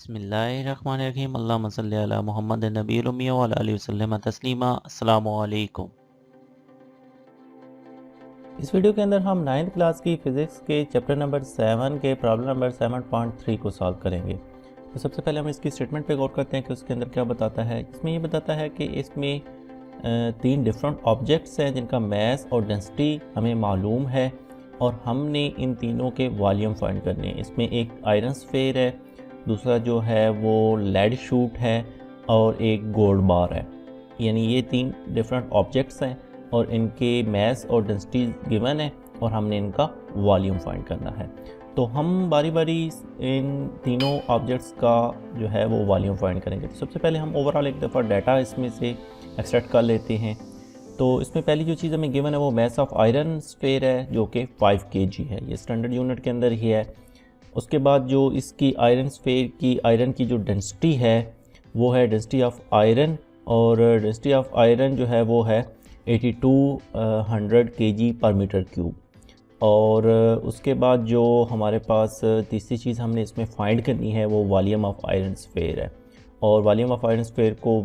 बिस्मिल्लाहिर्रहमानिर्रहीम अल्लाहुम्मा सल्लि अला मुहम्मद नबील उम्मी व अला आलिहि वसल्लम तस्लीमा। अस्सलामु अलैकुम। इस वीडियो के अंदर हम 9th क्लास की फ़िज़िक्स के चैप्टर नंबर 7 के प्रॉब्लम नंबर 7.3 को सॉल्व करेंगे। तो सबसे पहले हम इसकी स्टेटमेंट पे गौर करते हैं कि उसके अंदर क्या बताता है। इसमें ये बताता है कि इसमें 3 डिफरेंट ऑब्जेक्ट्स हैं जिनका मास और डेंसिटी हमें मालूम है और हमने इन तीनों के वॉल्यूम फाइंड करने हैं। इसमें एक आयरन स्फीयर है, दूसरा जो है वो लेड शूट है और एक गोल्ड बार है। यानी ये 3 डिफरेंट ऑब्जेक्ट्स हैं और इनके मास और डेंसिटी गिवन है और हमने इनका वॉल्यूम फाइंड करना है। तो हम बारी बारी इन तीनों ऑब्जेक्ट्स का जो है वो वॉल्यूम फाइंड करेंगे। तो सबसे पहले हम ओवरऑल एक दफ़ा डाटा इसमें से एक्सट्रैक्ट कर लेते हैं। तो इसमें पहली जो चीज़ हमें गिवन है वो मास ऑफ आयरन स्फीयर है जो कि 5 kg है। ये स्टैंडर्ड यूनिट के अंदर ही है। उसके बाद जो इसकी आयरन स्फीयर की आयरन की जो डेंसिटी है वो है डेंसिटी ऑफ आयरन, और डेंसिटी ऑफ आयरन जो है वो है 8200 kg पर मीटर क्यूब। और उसके बाद जो हमारे पास तीसरी चीज़ हमने इसमें फाइंड करनी है वो वॉल्यूम ऑफ आयरन स्फीयर है। और वॉल्यूम ऑफ आयरन स्फीयर को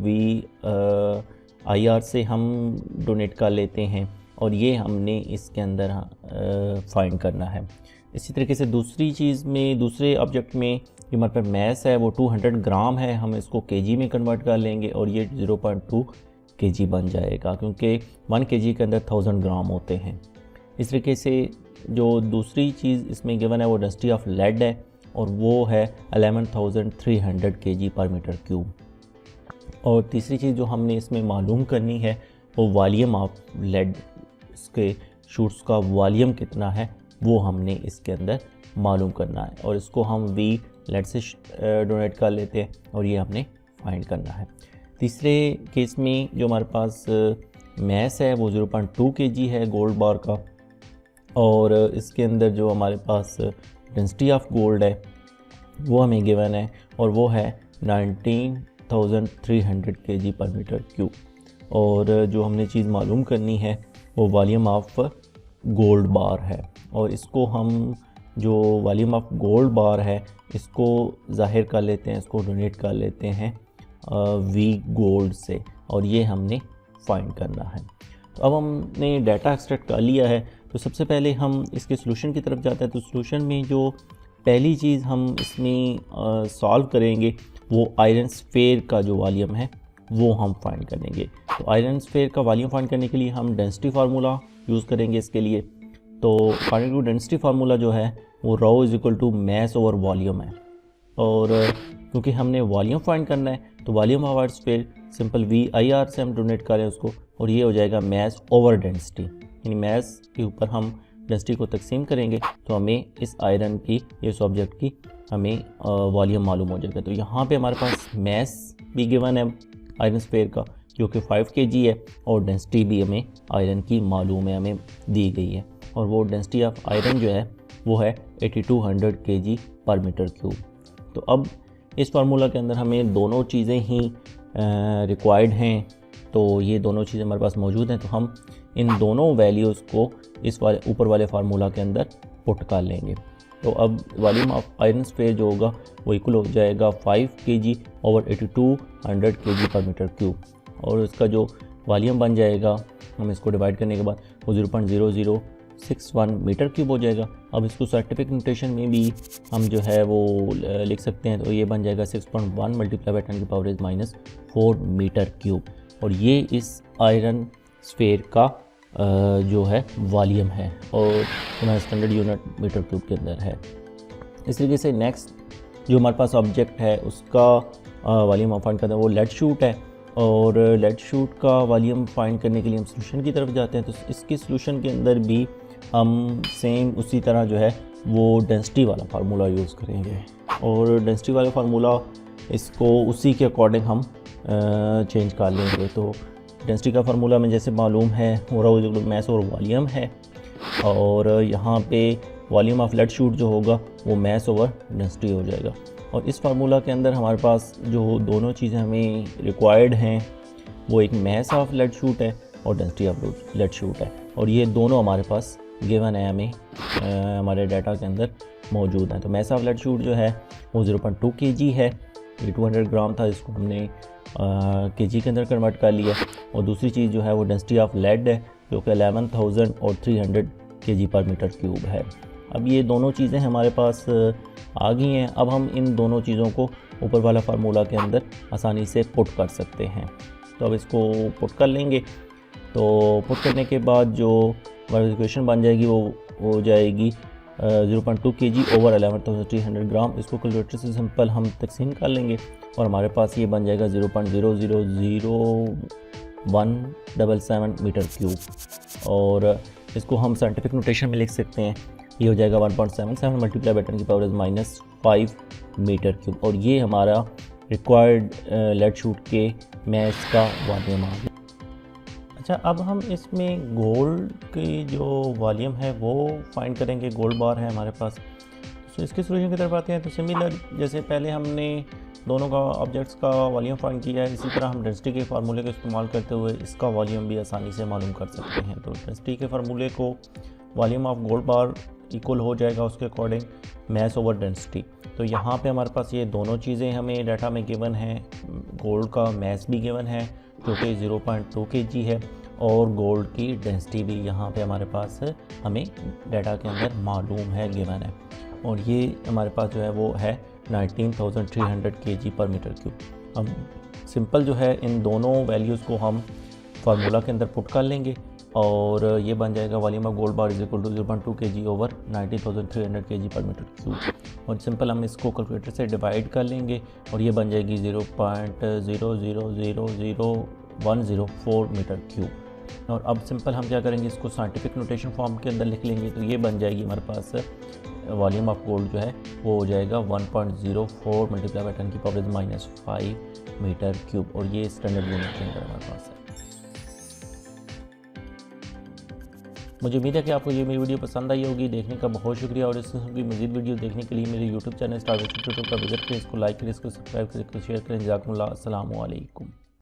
VIR से हम डोनेट कर लेते हैं और ये हमने इसके अंदर फाइंड करना है। इसी तरीके से दूसरी चीज़ में, दूसरे ऑब्जेक्ट में जो हमारे पास मास है वो 200 ग्राम है, हम इसको kg में कन्वर्ट कर लेंगे और ये 0.2 kg बन जाएगा क्योंकि 1 kg के अंदर 1000 ग्राम होते हैं। इस तरीके से जो दूसरी चीज़ इसमें गिवन है वो डेंसिटी ऑफ लेड है और वो है 11300 kg पर मीटर क्यूब। और तीसरी चीज़ जो हमने इसमें मालूम करनी है वो वॉल्यूम ऑफ लेड, इसके शूट्स का वॉल्यूम कितना है वो हमने इसके अंदर मालूम करना है और इसको हम V लेड से डोनेट कर लेते हैं और ये हमने फाइंड करना है। तीसरे केस में जो हमारे पास मास है वो 0.2 kg है गोल्ड बार का, और इसके अंदर जो हमारे पास डेंसिटी ऑफ गोल्ड है वो हमें गिवन है और वो है 19300 kg पर मीटर क्यूब। और जो हमने चीज़ मालूम करनी है वो वॉल्यूम ऑफ गोल्ड बार है और इसको हम जो वॉल्यूम ऑफ गोल्ड बार है इसको ज़ाहिर कर लेते हैं, इसको डोनेट कर लेते हैं V गोल्ड से और ये हमने फाइंड करना है। तो अब हमने डाटा एक्सट्रैक्ट कर लिया है तो सबसे पहले हम इसके सोल्यूशन की तरफ जाते हैं। तो सोल्यूशन में जो पहली चीज़ हम इसमें सॉल्व करेंगे वो आयरन स्फीयर का जो वॉल्यूम है वो हम फाइंड करेंगे। तो आयरन स्फीयर का वॉल्यूम फाइंड करने के लिए हम डेंसिटी फार्मूला यूज़ करेंगे इसके लिए। तो अकॉर्डिंग टू डेंसिटी फार्मूला जो है वो ρ = मास ओवर वॉल्यूम है, और क्योंकि हमने वॉल्यूम फाइंड करना है तो volume of iron sphere simple VIR से हम डोनेट करें उसको और ये हो जाएगा मास ओवर डेंसिटी। यानी मास के ऊपर हम डेंसिटी को तकसीम करेंगे तो हमें इस आयरन की, इस ऑब्जेक्ट की हमें वॉल्यूम मालूम हो जाएगा। तो यहाँ पे हमारे पास मास भी गिवन है आयरन स्फीयर का जो कि 5 kg है और डेंसिटी भी हमें आयरन की मालूम है, हमें दी गई है, और वो डेंसिटी ऑफ आयरन जो है वो है 8200 kg पर मीटर क्यूब। तो अब इस फार्मूला के अंदर हमें दोनों चीज़ें ही रिक्वायर्ड हैं, तो ये दोनों चीज़ें हमारे पास मौजूद हैं। तो हम इन दोनों वैल्यूज़ को इस वाले ऊपर वाले फार्मूला के अंदर पुट कर लेंगे। तो अब वॉल्यूम ऑफ आयरन स्फीयर जो होगा वो इक्वल हो जाएगा 5 kg ओवर 8200 kg पर मीटर क्यूब, और इसका जो वॉल्यूम बन जाएगा हम इसको डिवाइड करने के बाद वो 0.0061 मीटर क्यूब हो जाएगा। अब इसको साइंटिफिक नोटेशन में भी हम जो है वो लिख सकते हैं, तो ये बन जाएगा 6.1 × 10⁻⁻⁴ मीटर क्यूब, और ये इस आयरन स्फीयर का जो है वॉल्यूम है और हमारा स्टैंडर्ड यूनिट मीटर क्यूब के अंदर है। इस तरीके से नेक्स्ट जो हमारे पास ऑब्जेक्ट है उसका वॉल्यूम हम फाइंड करते हैं वो लेड शूट है, और लेड शूट का वॉल्यूम फाइंड करने के लिए हम सोल्यूशन की तरफ जाते हैं। तो इसके सोल्यूशन के अंदर भी हम सेम उसी तरह जो है वो डेंसिटी वाला फार्मूला यूज़ करेंगे, और डेंसिटी वाला फार्मूला इसको उसी के अकॉर्डिंग हम चेंज कर लेंगे। तो डेंसिटी का फार्मूला में जैसे मालूम है वो ρ मास और वॉल्यूम है, और यहाँ पे वॉल्यूम ऑफ लेड शूट जो होगा वो मास ओवर डेंसिटी हो जाएगा। और इस फार्मूला के अंदर हमारे पास जो दोनों चीज़ें हमें रिक्वायर्ड हैं वो एक मास ऑफ लेड शूट है और डेंसिटी ऑफ लेड शूट है, और ये दोनों हमारे पास गिवन है, हमें हमारे डाटा के अंदर मौजूद है। तो मास ऑफ लेड शूट जो है वो 0.2 kg है ये 200 ग्राम था, इसको हमने केजी के अंदर कन्वर्ट कर लिया। और दूसरी चीज़ जो है वो डेंसिटी ऑफ लेड है, जो कि 11,300 kg पर मीटर क्यूब है। अब ये दोनों चीज़ें हमारे पास आ गई हैं। अब हम इन दोनों चीज़ों को ऊपर वाला फार्मूला के अंदर आसानी से पुट कर सकते हैं। तो अब इसको पुट कर लेंगे। तो पुट करने के बाद जो हमारी इक्वेशन बन जाएगी वो हो जाएगी 0.2 kg ओवर 11,300 ग्राम। इसको कैलकुलेटर से सिंपल हम तकसीम कर लेंगे और हमारे पास ये बन जाएगा 0.0000177 मीटर क्यूब। और इसको हम साइंटिफिक नोटेशन में लिख सकते हैं, ये हो जाएगा 1.77 मल्टीप्लाई बाय 10 की पावर -5 मीटर क्यूब। और ये हमारा रिक्वायर्ड लेड शूट के मैस का वॉल्यूम आ गया। अच्छा, अब हम इसमें गोल्ड की जो वॉल्यूम है वो फाइंड करेंगे। गोल्ड बार है हमारे पास, तो इसके सोल्यूशन की तरफ आते हैं। तो सिमिलर जैसे पहले हमने दोनों का ऑब्जेक्ट्स का वॉल्यूम फाइंड किया है, इसी तरह हम डेंसिटी के फार्मूले का इस्तेमाल करते हुए इसका वॉल्यूम भी आसानी से मालूम कर सकते हैं। तो डेंसिटी के फार्मूले को volume of gold bar equal हो जाएगा उसके अकॉर्डिंग मैस ओवर डेंसिटी। तो यहाँ पे हमारे पास ये दोनों चीज़ें हमें डाटा में गिवन है। गोल्ड का मैस भी गिवन है जो कि 0.2 kg है, और गोल्ड की डेंसिटी भी यहाँ पे हमारे पास हमें डाटा के अंदर मालूम है, गिवन है। और ये हमारे पास जो है वो है 19,300 kg पर मीटर क्यूब। अब सिंपल जो है इन दोनों वैल्यूज़ को हम फार्मूला के अंदर पुट कर लेंगे और ये बन जाएगा volume of gold bar is equal to 0.2 kg over 19,300 kg पर मीटर क्यूब। और सिंपल हम इसको कैलकुलेटर से डिवाइड कर लेंगे और ये बन जाएगी 0.000104 मीटर क्यूब। और अब सिंपल हम क्या करेंगे, इसको साइंटिफिक नोटेशन फॉर्म के अंदर लिख लेंगे। तो ये बन जाएगी हमारे पास वॉल्यूम ऑफ गोल्ड जो है वो हो जाएगा 1.04 मल्टीप्लाई बाय 10 की पावर -5 मीटर क्यूब। और ये स्टैंडर्ड यूनिट के अंदर हमारे पास है। मुझे उम्मीद है कि आपको ये मेरी वीडियो पसंद आई होगी। देखने का बहुत शुक्रिया। और इस किस्म की मज़ीद वीडियो देखने के लिए मेरे यूट्यूब चैनल स्टार यूट्यूब का विजिट करें, इसको लाइक करें, इसको सब्सक्राइब करें, शेयर करें। जज़ाकुमुल्लाह। अस्सलामु अलैकुम।